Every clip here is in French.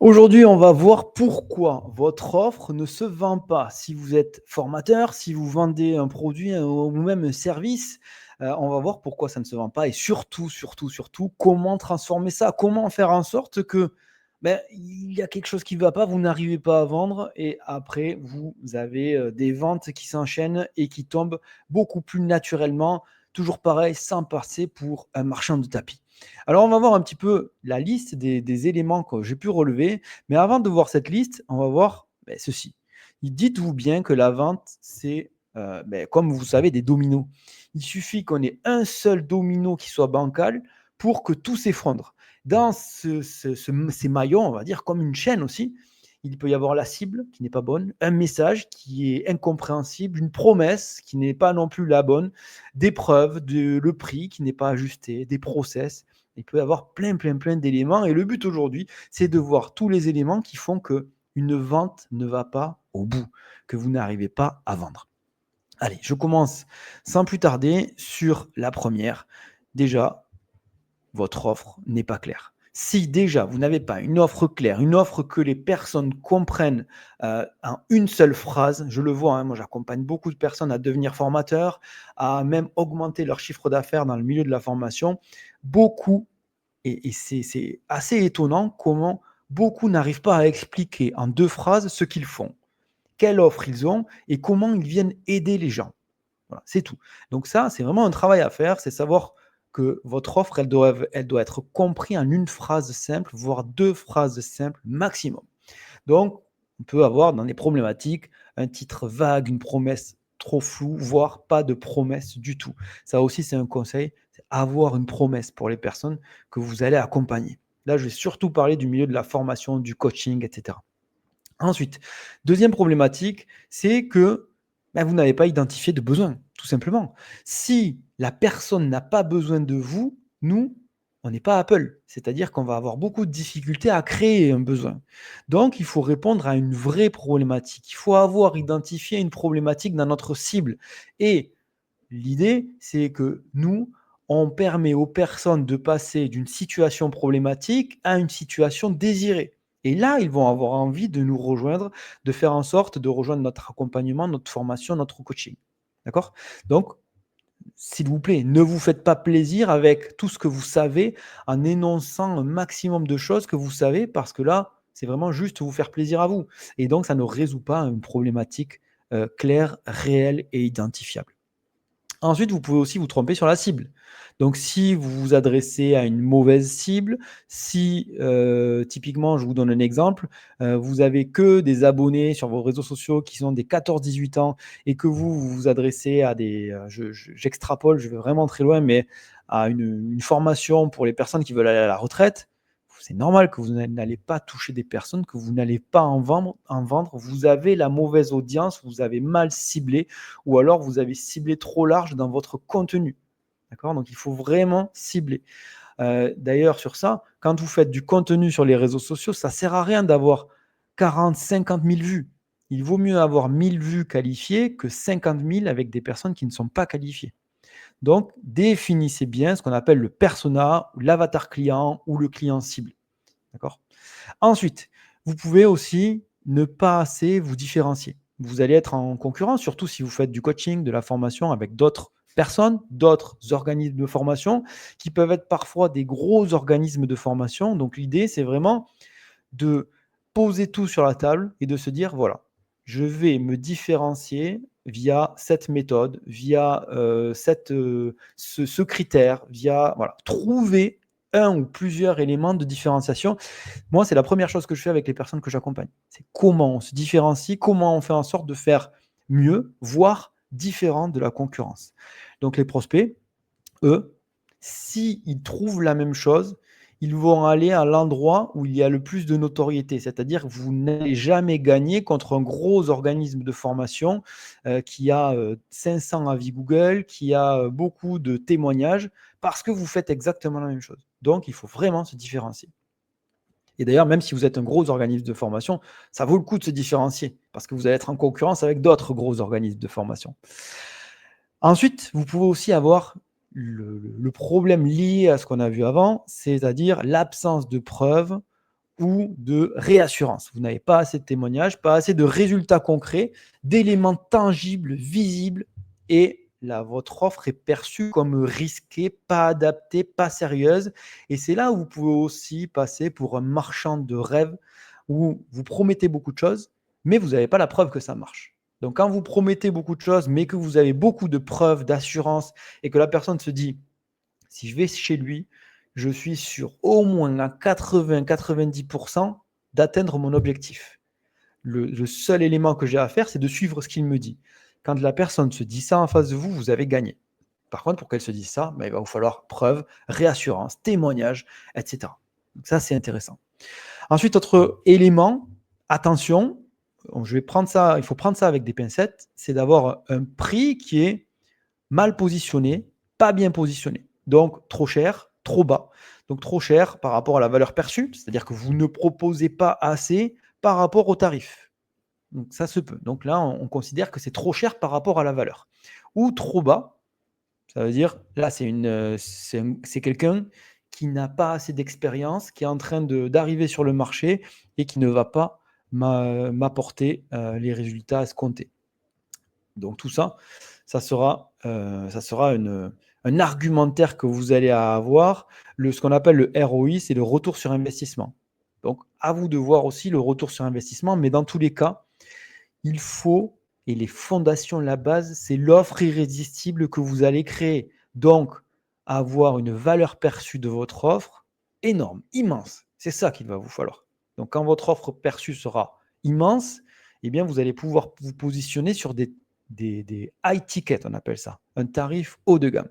Aujourd'hui, on va voir pourquoi votre offre ne se vend pas. Si vous êtes formateur, si vous vendez un produit ou même un service, on va voir pourquoi ça ne se vend pas et surtout, comment transformer ça, comment faire en sorte que il y a quelque chose qui ne va pas, vous n'arrivez pas à vendre et après, vous avez des ventes qui s'enchaînent et qui tombent beaucoup plus naturellement, toujours pareil, sans passer pour un marchand de tapis. Alors, on va voir un petit peu la liste des éléments que j'ai pu relever. Mais avant de voir cette liste, on va voir ceci. Dites-vous bien que la vente, c'est, comme vous savez, des dominos. Il suffit qu'on ait un seul domino qui soit bancal pour que tout s'effondre. Dans ces maillons, on va dire comme une chaîne aussi, il peut y avoir la cible qui n'est pas bonne, un message qui est incompréhensible, une promesse qui n'est pas non plus la bonne, des preuves, le prix qui n'est pas ajusté, des process. Il peut y avoir plein d'éléments. Et le but aujourd'hui, c'est de voir tous les éléments qui font que une vente ne va pas au bout, que vous n'arrivez pas à vendre. Allez, je commence sans plus tarder sur la première. Déjà, votre offre n'est pas claire. Si déjà vous n'avez pas une offre claire, une offre que les personnes comprennent en une seule phrase, je le vois, moi j'accompagne beaucoup de personnes à devenir formateurs, à même augmenter leur chiffre d'affaires dans le milieu de la formation. Beaucoup et c'est assez étonnant comment beaucoup n'arrivent pas à expliquer en 2 phrases ce qu'ils font, quelle offre ils ont et comment ils viennent aider les gens. Voilà, c'est tout. Donc ça, c'est vraiment un travail à faire, c'est savoir que votre offre, elle doit être comprise en une phrase simple, voire 2 phrases simples maximum. Donc, on peut avoir dans des problématiques un titre vague, une promesse trop floue, voire pas de promesse du tout. Ça aussi, c'est un conseil, c'est avoir une promesse pour les personnes que vous allez accompagner. Là, je vais surtout parler du milieu de la formation, du coaching, etc. Ensuite, deuxième problématique, c'est que vous n'avez pas identifié de besoin, tout simplement. Si la personne n'a pas besoin de vous, nous, on n'est pas Apple. C'est-à-dire qu'on va avoir beaucoup de difficultés à créer un besoin. Donc, il faut répondre à une vraie problématique. Il faut avoir identifié une problématique dans notre cible. Et l'idée, c'est que nous, on permet aux personnes de passer d'une situation problématique à une situation désirée. Et là, ils vont avoir envie de nous rejoindre, de faire en sorte de rejoindre notre accompagnement, notre formation, notre coaching. D'accord? Donc, s'il vous plaît, ne vous faites pas plaisir avec tout ce que vous savez en énonçant un maximum de choses que vous savez, parce que là, c'est vraiment juste vous faire plaisir à vous. Et donc, ça ne résout pas une problématique claire, réelle et identifiable. Ensuite, vous pouvez aussi vous tromper sur la cible. Donc, si vous vous adressez à une mauvaise cible, si typiquement, je vous donne un exemple, vous avez que des abonnés sur vos réseaux sociaux qui sont des 14-18 ans et que vous vous adressez à des, j'extrapole, je vais vraiment très loin, mais à une formation pour les personnes qui veulent aller à la retraite, c'est normal que vous n'allez pas toucher des personnes, que vous n'allez pas en vendre. Vous avez la mauvaise audience, vous avez mal ciblé ou alors vous avez ciblé trop large dans votre contenu. D'accord? Donc il faut vraiment cibler. D'ailleurs, sur ça, quand vous faites du contenu sur les réseaux sociaux, ça ne sert à rien d'avoir 40, 50 000 vues. Il vaut mieux avoir 1000 vues qualifiées que 50 000 avec des personnes qui ne sont pas qualifiées. Donc, définissez bien ce qu'on appelle le persona, ou l'avatar client ou le client cible. D'accord? Ensuite, vous pouvez aussi ne pas assez vous différencier. Vous allez être en concurrence, surtout si vous faites du coaching, de la formation avec d'autres personnes, d'autres organismes de formation qui peuvent être parfois des gros organismes de formation. Donc l'idée, c'est vraiment de poser tout sur la table et de se dire, voilà, je vais me différencier via cette méthode, via ce critère, via voilà, trouver un ou plusieurs éléments de différenciation. Moi, c'est la première chose que je fais avec les personnes que j'accompagne. C'est comment on se différencie, comment on fait en sorte de faire mieux, voire différent de la concurrence. Donc les prospects, eux, s'ils trouvent la même chose, ils vont aller à l'endroit où il y a le plus de notoriété. C'est-à-dire que vous n'allez jamais gagner contre un gros organisme de formation qui a 500 avis Google, qui a beaucoup de témoignages, parce que vous faites exactement la même chose. Donc, il faut vraiment se différencier. Et d'ailleurs, même si vous êtes un gros organisme de formation, ça vaut le coup de se différencier parce que vous allez être en concurrence avec d'autres gros organismes de formation. Ensuite, vous pouvez aussi avoir le problème lié à ce qu'on a vu avant, c'est-à-dire l'absence de preuves ou de réassurance. Vous n'avez pas assez de témoignages, pas assez de résultats concrets, d'éléments tangibles, visibles, et là, votre offre est perçue comme risquée, pas adaptée, pas sérieuse. Et c'est là où vous pouvez aussi passer pour un marchand de rêve, où vous promettez beaucoup de choses, mais vous n'avez pas la preuve que ça marche. Donc, quand vous promettez beaucoup de choses, mais que vous avez beaucoup de preuves, d'assurance, et que la personne se dit, si je vais chez lui, je suis sûr au moins à 80-90% d'atteindre mon objectif. Le seul élément que j'ai à faire, c'est de suivre ce qu'il me dit. Quand la personne se dit ça en face de vous, vous avez gagné. Par contre, pour qu'elle se dise ça, il va vous falloir preuve, réassurance, témoignage, etc. Donc ça, c'est intéressant. Ensuite, autre élément, attention, il faut prendre ça avec des pincettes, c'est d'avoir un prix qui est mal positionné, pas bien positionné. Donc trop cher, trop bas. Donc trop cher par rapport à la valeur perçue, c'est-à-dire que vous ne proposez pas assez par rapport au tarif. Donc ça se peut. Donc là, on considère que c'est trop cher par rapport à la valeur. Ou trop bas, ça veut dire, là, c'est quelqu'un qui n'a pas assez d'expérience, qui est en train d'arriver sur le marché et qui ne va pas m'apporter les résultats escomptés. Donc tout ça, ça sera un argumentaire que vous allez avoir. Ce qu'on appelle le ROI, c'est le retour sur investissement. Donc à vous de voir aussi le retour sur investissement, mais dans tous les cas, il faut, et les fondations, la base, c'est l'offre irrésistible que vous allez créer. Donc avoir une valeur perçue de votre offre énorme, immense. C'est ça qu'il va vous falloir. Donc quand votre offre perçue sera immense, eh bien vous allez pouvoir vous positionner sur des high tickets, on appelle ça, un tarif haut de gamme.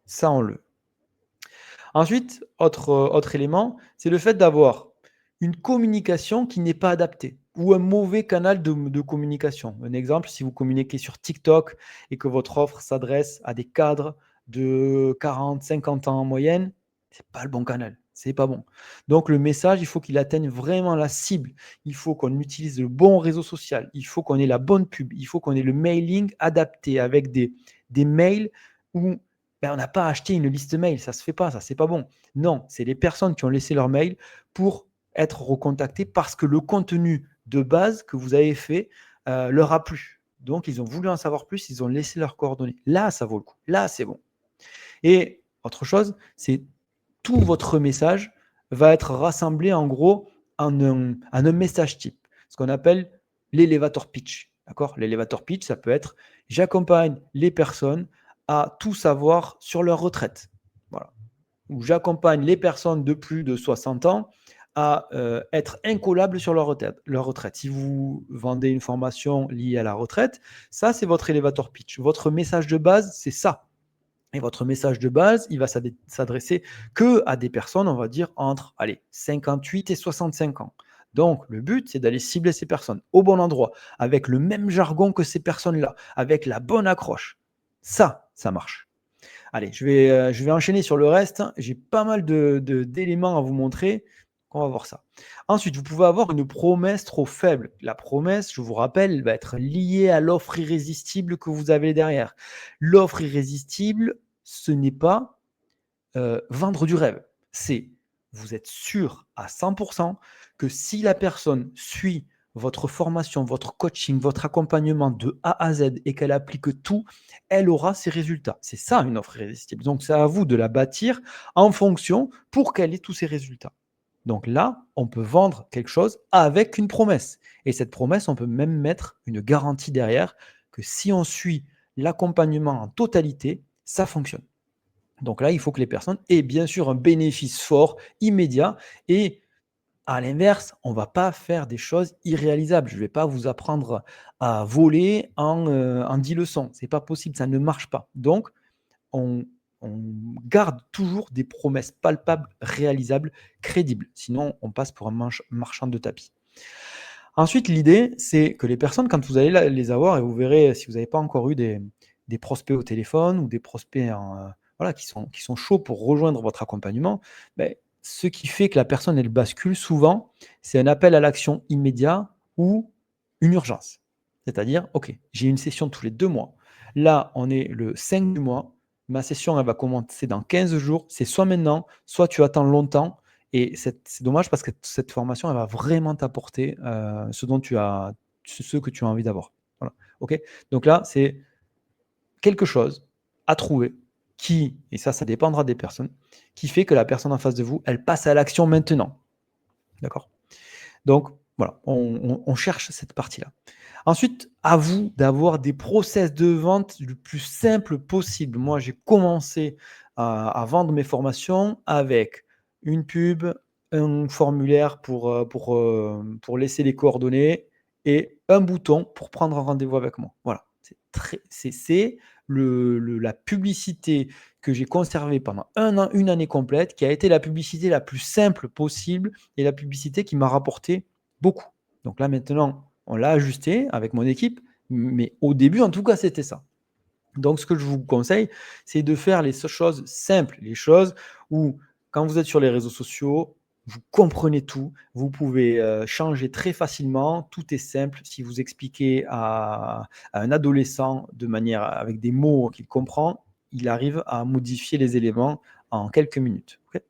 Ça, on le. Ensuite, autre élément, c'est le fait d'avoir une communication qui n'est pas adaptée ou un mauvais canal de communication. Un exemple, si vous communiquez sur TikTok et que votre offre s'adresse à des cadres de 40, 50 ans en moyenne, c'est pas le bon canal, c'est pas bon. Donc le message, il faut qu'il atteigne vraiment la cible. Il faut qu'on utilise le bon réseau social, il faut qu'on ait la bonne pub, il faut qu'on ait le mailing adapté avec des mails où on n'a pas acheté une liste mail, ça se fait pas, ça c'est pas bon. Non, c'est les personnes qui ont laissé leur mail pour être recontactées parce que le contenu de base que vous avez fait leur a plu. Donc ils ont voulu en savoir plus, ils ont laissé leurs coordonnées. Là, ça vaut le coup. Là, c'est bon. Et autre chose, c'est tout votre message va être rassemblé en gros en un message type, ce qu'on appelle l'elevator pitch. D'accord? L'elevator pitch, ça peut être j'accompagne les personnes à tout savoir sur leur retraite. Voilà. Ou j'accompagne les personnes de plus de 60 ans à être incollables sur leur retraite. Si vous vendez une formation liée à la retraite, ça, c'est votre elevator pitch. Votre message de base, c'est ça. Et votre message de base, il va s'adresser que à des personnes, on va dire, entre 58 et 65 ans. Donc, le but, c'est d'aller cibler ces personnes au bon endroit, avec le même jargon que ces personnes-là, avec la bonne accroche. Ça marche. Allez, je vais enchaîner sur le reste. J'ai pas mal d'éléments à vous montrer. On va voir ça. Ensuite, vous pouvez avoir une promesse trop faible. La promesse, je vous rappelle, va être liée à l'offre irrésistible que vous avez derrière. L'offre irrésistible, ce n'est pas vendre du rêve. C'est vous êtes sûr à 100% que si la personne suit votre formation, votre coaching, votre accompagnement de A à Z et qu'elle applique tout, elle aura ses résultats. C'est ça une offre irrésistible. Donc c'est à vous de la bâtir en fonction pour qu'elle ait tous ses résultats. Donc là, on peut vendre quelque chose avec une promesse. Et cette promesse, on peut même mettre une garantie derrière que si on suit l'accompagnement en totalité, ça fonctionne. Donc là, il faut que les personnes aient bien sûr un bénéfice fort, immédiat. Et à l'inverse, on ne va pas faire des choses irréalisables. Je ne vais pas vous apprendre à voler en 10 leçons. Ce n'est pas possible, ça ne marche pas. Donc, on, on garde toujours des promesses palpables, réalisables, crédibles. Sinon, on passe pour un marchand de tapis. Ensuite, l'idée, c'est que les personnes, quand vous allez les avoir, et vous verrez si vous n'avez pas encore eu des prospects au téléphone ou des prospects voilà, qui sont chauds pour rejoindre votre accompagnement, ce qui fait que la personne, elle bascule souvent, c'est un appel à l'action immédiat ou une urgence. C'est-à-dire, OK, j'ai une session tous les 2 mois. Là, on est le 5 du mois. Ma session, elle va commencer dans 15 jours. C'est soit maintenant, soit tu attends longtemps. Et c'est dommage parce que cette formation, elle va vraiment t'apporter ce que tu as envie d'avoir. Voilà. OK? Donc là, c'est quelque chose à trouver qui, et ça dépendra des personnes, qui fait que la personne en face de vous, elle passe à l'action maintenant. D'accord? Donc, voilà, on cherche cette partie-là. Ensuite, à vous d'avoir des process de vente le plus simple possible. Moi, j'ai commencé à vendre mes formations avec une pub, un formulaire pour laisser les coordonnées et un bouton pour prendre un rendez-vous avec moi. Voilà, c'est la publicité que j'ai conservée pendant un an, une année complète, qui a été la publicité la plus simple possible et la publicité qui m'a rapporté beaucoup. Donc là, maintenant, on l'a ajusté avec mon équipe, mais au début, en tout cas, c'était ça. Donc, ce que je vous conseille, c'est de faire les choses simples, les choses où, quand vous êtes sur les réseaux sociaux, vous comprenez tout, vous pouvez changer très facilement, tout est simple. Si vous expliquez à un adolescent de manière avec des mots qu'il comprend, il arrive à modifier les éléments en quelques minutes. Okay.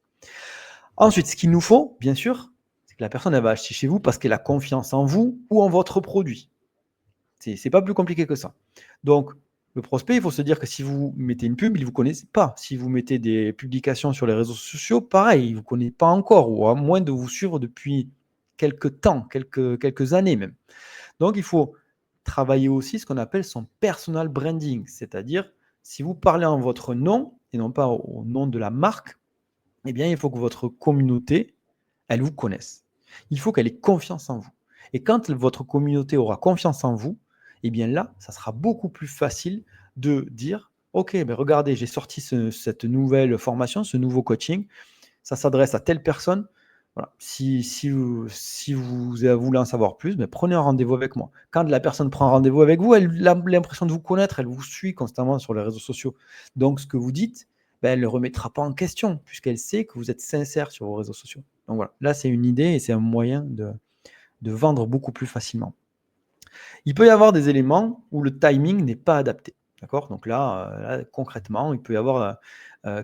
Ensuite, ce qu'il nous faut, bien sûr, c'est que la personne elle va acheter chez vous parce qu'elle a confiance en vous ou en votre produit. C'est pas plus compliqué que ça. Donc, le prospect, il faut se dire que si vous mettez une pub, il ne vous connaît pas. Si vous mettez des publications sur les réseaux sociaux, pareil, il ne vous connaît pas encore, ou à moins de vous suivre depuis quelques temps, quelques années même. Donc, il faut travailler aussi ce qu'on appelle son personal branding, c'est-à-dire si vous parlez en votre nom et non pas au nom de la marque, eh bien, il faut que votre communauté, elle vous connaisse. Il faut qu'elle ait confiance en vous. Et quand votre communauté aura confiance en vous, eh bien là, ça sera beaucoup plus facile de dire, OK, ben regardez, j'ai sorti cette nouvelle formation, ce nouveau coaching, ça s'adresse à telle personne. Voilà. Si vous voulez en savoir plus, ben prenez un rendez-vous avec moi. Quand la personne prend un rendez-vous avec vous, elle a l'impression de vous connaître, elle vous suit constamment sur les réseaux sociaux. Donc, ce que vous dites, ben, elle ne le remettra pas en question, puisqu'elle sait que vous êtes sincère sur vos réseaux sociaux. Donc voilà, là, c'est une idée et c'est un moyen de vendre beaucoup plus facilement. Il peut y avoir des éléments où le timing n'est pas adapté. D'accord. Donc là, concrètement, il peut y avoir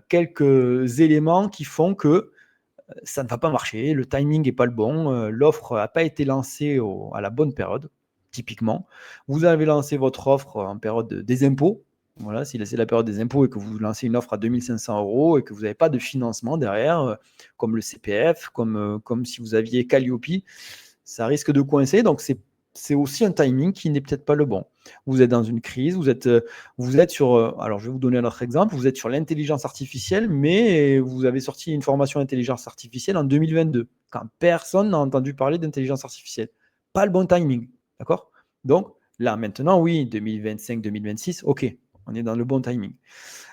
quelques éléments qui font que ça ne va pas marcher, le timing n'est pas le bon, l'offre n'a pas été lancée à la bonne période, typiquement. Vous avez lancé votre offre en période des impôts. Voilà, si c'est la période des impôts et que vous lancez une offre à 2 500 € et que vous n'avez pas de financement derrière, comme le CPF, comme si vous aviez Calliope, ça risque de coincer. Donc, c'est aussi un timing qui n'est peut-être pas le bon. Vous êtes dans une crise, vous êtes sur, alors je vais vous donner un autre exemple, vous êtes sur l'intelligence artificielle, mais vous avez sorti une formation intelligence artificielle en 2022, quand personne n'a entendu parler d'intelligence artificielle. Pas le bon timing, d'accord? Donc là, maintenant, oui, 2025-2026, ok, on est dans le bon timing.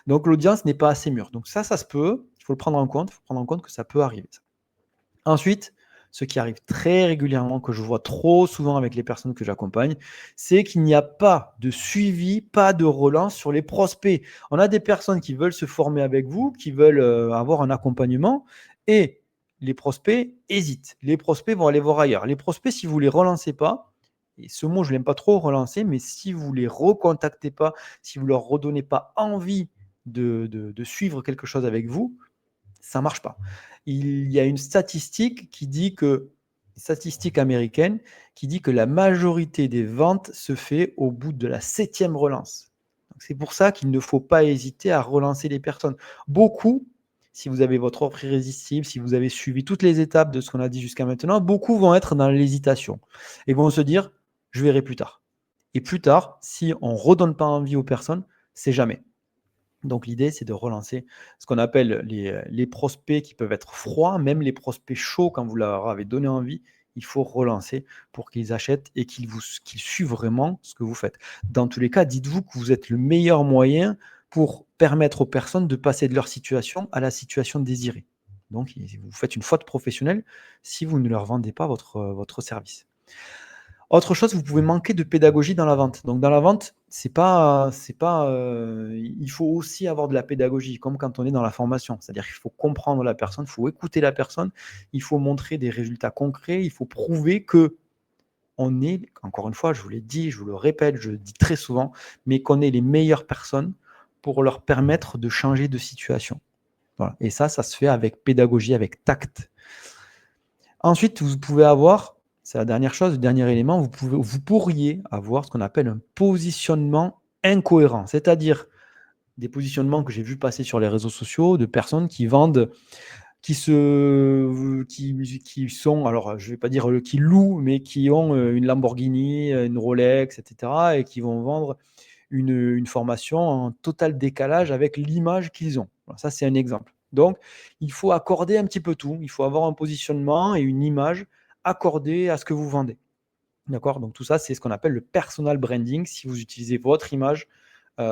Donc l'audience n'est pas assez mûre. Donc ça se peut, il faut le prendre en compte, il faut prendre en compte que ça peut arriver. Ça. Ensuite, ce qui arrive très régulièrement, que je vois trop souvent avec les personnes que j'accompagne, c'est qu'il n'y a pas de suivi, pas de relance sur les prospects. On a des personnes qui veulent se former avec vous, qui veulent avoir un accompagnement, et les prospects hésitent. Les prospects vont aller voir ailleurs. Les prospects, si vous ne les relancez pas, et ce mot, je ne l'aime pas trop, relancer, mais si vous ne les recontactez pas, si vous ne leur redonnez pas envie de suivre quelque chose avec vous, ça ne marche pas. Il y a une statistique américaine, qui dit que la majorité des ventes se fait au bout de la 7e relance. Donc c'est pour ça qu'il ne faut pas hésiter à relancer les personnes. Beaucoup, si vous avez votre offre irrésistible, si vous avez suivi toutes les étapes de ce qu'on a dit jusqu'à maintenant, beaucoup vont être dans l'hésitation et vont se dire, je verrai plus tard. Et plus tard, si on ne redonne pas envie aux personnes, c'est jamais. Donc l'idée, c'est de relancer ce qu'on appelle les prospects qui peuvent être froids, même les prospects chauds, quand vous leur avez donné envie, il faut relancer pour qu'ils achètent et qu'ils suivent vraiment ce que vous faites. Dans tous les cas, dites-vous que vous êtes le meilleur moyen pour permettre aux personnes de passer de leur situation à la situation désirée. Donc, vous faites une faute professionnelle si vous ne leur vendez pas votre service. Autre chose, vous pouvez manquer de pédagogie dans la vente. Donc dans la vente, il faut aussi avoir de la pédagogie, comme quand on est dans la formation. C'est-à-dire qu'il faut comprendre la personne, il faut écouter la personne, il faut montrer des résultats concrets, il faut prouver que on est, encore une fois, je vous l'ai dit, je vous le répète, je le dis très souvent, mais qu'on est les meilleures personnes pour leur permettre de changer de situation. Voilà. Et ça se fait avec pédagogie, avec tact. Ensuite, vous pouvez avoir, c'est la dernière chose, le dernier élément, vous pourriez avoir ce qu'on appelle un positionnement incohérent. C'est-à-dire des positionnements que j'ai vu passer sur les réseaux sociaux de personnes qui vendent, qui sont, alors je vais pas dire qui louent, mais qui ont une Lamborghini, une Rolex, etc. et qui vont vendre une formation en total décalage avec l'image qu'ils ont. Voilà, ça, c'est un exemple. Donc, il faut accorder un petit peu tout. Il faut avoir un positionnement et une image accordée à ce que vous vendez. D'accord? Donc, tout ça, c'est ce qu'on appelle le personal branding si vous utilisez votre image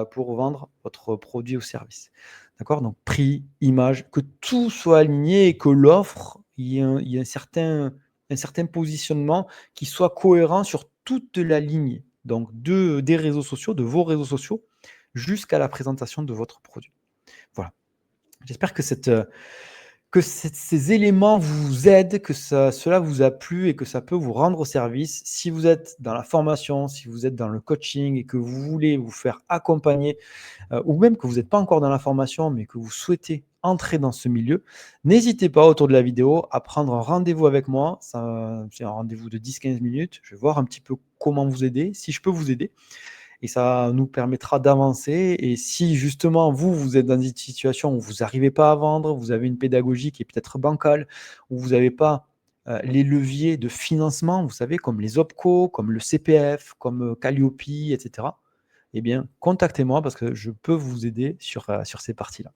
pour vendre votre produit ou service. D'accord? Donc, prix, image, que tout soit aligné et que l'offre, il y ait un certain positionnement qui soit cohérent sur toute la ligne. Donc, des réseaux sociaux, de vos réseaux sociaux, jusqu'à la présentation de votre produit. Voilà. J'espère que ces éléments vous aident, que cela vous a plu et que ça peut vous rendre service. Si vous êtes dans la formation, si vous êtes dans le coaching et que vous voulez vous faire accompagner, ou même que vous n'êtes pas encore dans la formation, mais que vous souhaitez entrer dans ce milieu, n'hésitez pas autour de la vidéo à prendre un rendez-vous avec moi. C'est un rendez-vous de 10-15 minutes. Je vais voir un petit peu comment vous aider, si je peux vous aider. Et ça nous permettra d'avancer. Et si justement vous êtes dans une situation où vous n'arrivez pas à vendre, vous avez une pédagogie qui est peut-être bancale, où vous n'avez pas les leviers de financement, vous savez, comme les OPCO, comme le CPF, comme Calliope, etc., eh bien, contactez-moi parce que je peux vous aider sur ces parties-là.